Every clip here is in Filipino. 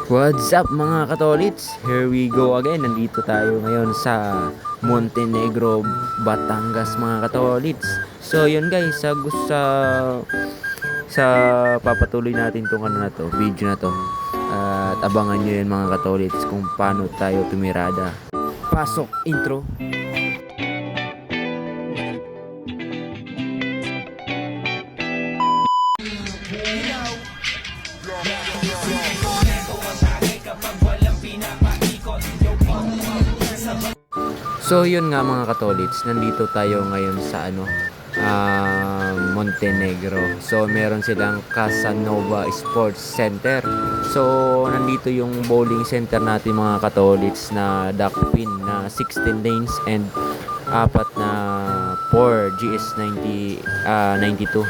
What's up mga katolits? Here we go again. Nandito tayo ngayon sa Montenegro, Batangas mga katolits. So yun guys, sa papatuloy natin tong video na to. At abangan nyo yun mga katolits kung paano tayo tumirada. Pasok intro. So yun nga mga katolits, nandito tayo ngayon sa Montenegro. So meron silang Casanova Sports Center. So nandito yung bowling center natin mga katolits na duck pin na 16 lanes and apat na 4 GS90 92.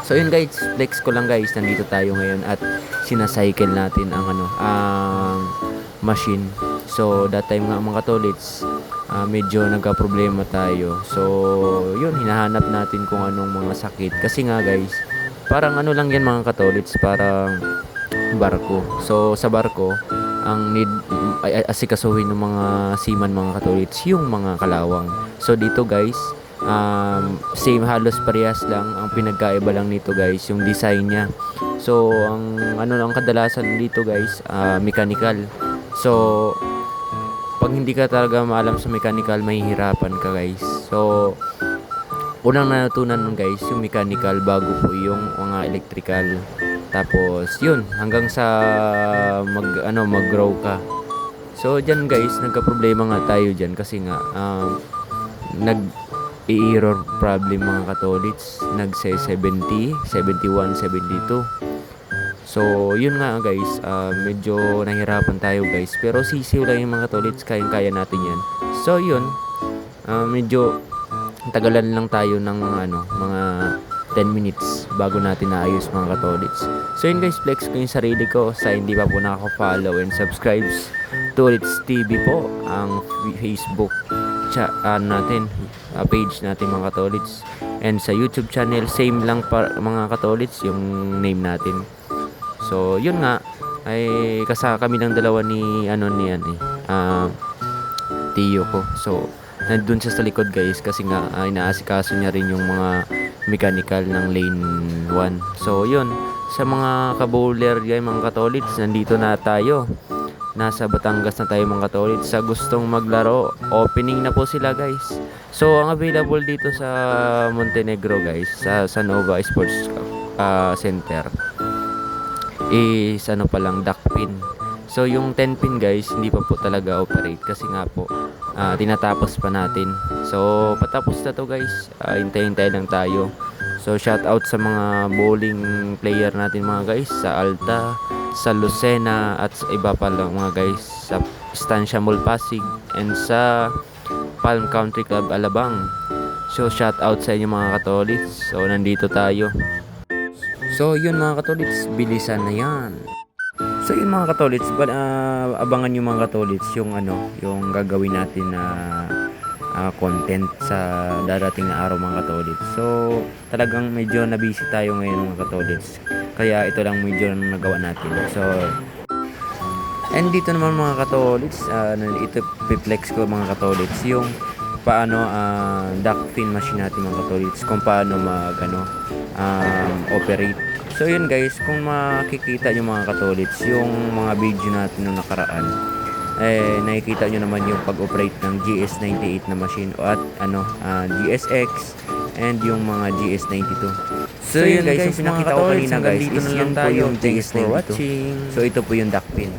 So yun guys, flex ko lang guys, nandito tayo ngayon at sinacycle natin ang machine. So that time nga mga katolits, medyo nagka-problema tayo. So yun, hinahanap natin kung anong mga sakit. Kasi nga guys, parang lang yan mga katolits, parang barko. So sa barko, ang need asikasuhin ng mga seaman mga katolits, yung mga kalawang. So dito guys, same, halos parehas lang. Ang pinagkaiba lang nito guys, yung design niya. So ang kadalasan dito guys, mechanical. So pag hindi ka talaga maalam sa mechanical, mahihirapan ka guys. So unang natutunan nun guys, yung mechanical bago po yung mga electrical. Tapos yun, hanggang sa mag-grow ka. So dyan guys, nagka-problema nga tayo dyan kasi nga nag-error problem mga katolits. Nag-say 70, 71, 72. So yun nga guys, medyo nahirapan tayo guys, pero sisiw lang yung mga katolits, kayang-kaya natin yan. So yun, medyo tagalan lang tayo ng mga 10 minutes bago natin naayos mga katolits. So yun guys, flex ko yung sarili ko sa hindi pa po nakaka-follow and subscribe. Tolits TV po ang Facebook natin, page natin mga katolits, and sa YouTube channel same lang mga katolits yung name natin. So yun nga, ay kami lang dalawa ni tiyo ko. So nandun siya sa likod guys kasi nga inaasikaso niya rin yung mga mechanical ng lane 1. So yun, sa mga kabowler yan mga katolits, nandito na tayo. Nasa Batangas na tayo mga katolits. Sa gustong maglaro, opening na po sila guys. So ang available dito sa Montenegro guys, sa Casanova Sports Center is duck pin. So yung 10 pin guys, hindi pa po talaga operate kasi nga po tinatapos pa natin. So patapos na to guys, hintay-hintay lang tayo. So shout out sa mga bowling player natin mga guys, sa Alta, sa Lucena at sa iba pa lang mga guys, sa Estancia Mall Pasig and sa Palm Country Club Alabang. So shout out sa inyo mga katolits. So nandito tayo. So yun mga katolits, bilisan na yan. So yun mga katolits, abangan nyo mga katolits yung yung gagawin natin na content sa darating na araw mga katolits. So talagang medyo na-busy tayo ngayon mga katolits, kaya ito lang medyo na nagawa natin. So and dito naman mga katolits, ito piplex ko mga katolits yung paano duck pin machine natin mga katolits, kung paano operate. So yun guys, kung makikita nyo mga katolits yung mga video natin nung nakaraan, nakikita nyo naman yung pag-operate ng GS98 na machine at GSX and yung mga GS92. So yun guys, yung pinakita ko kanina guys is yun po yung GS92. So ito po yung duck pin.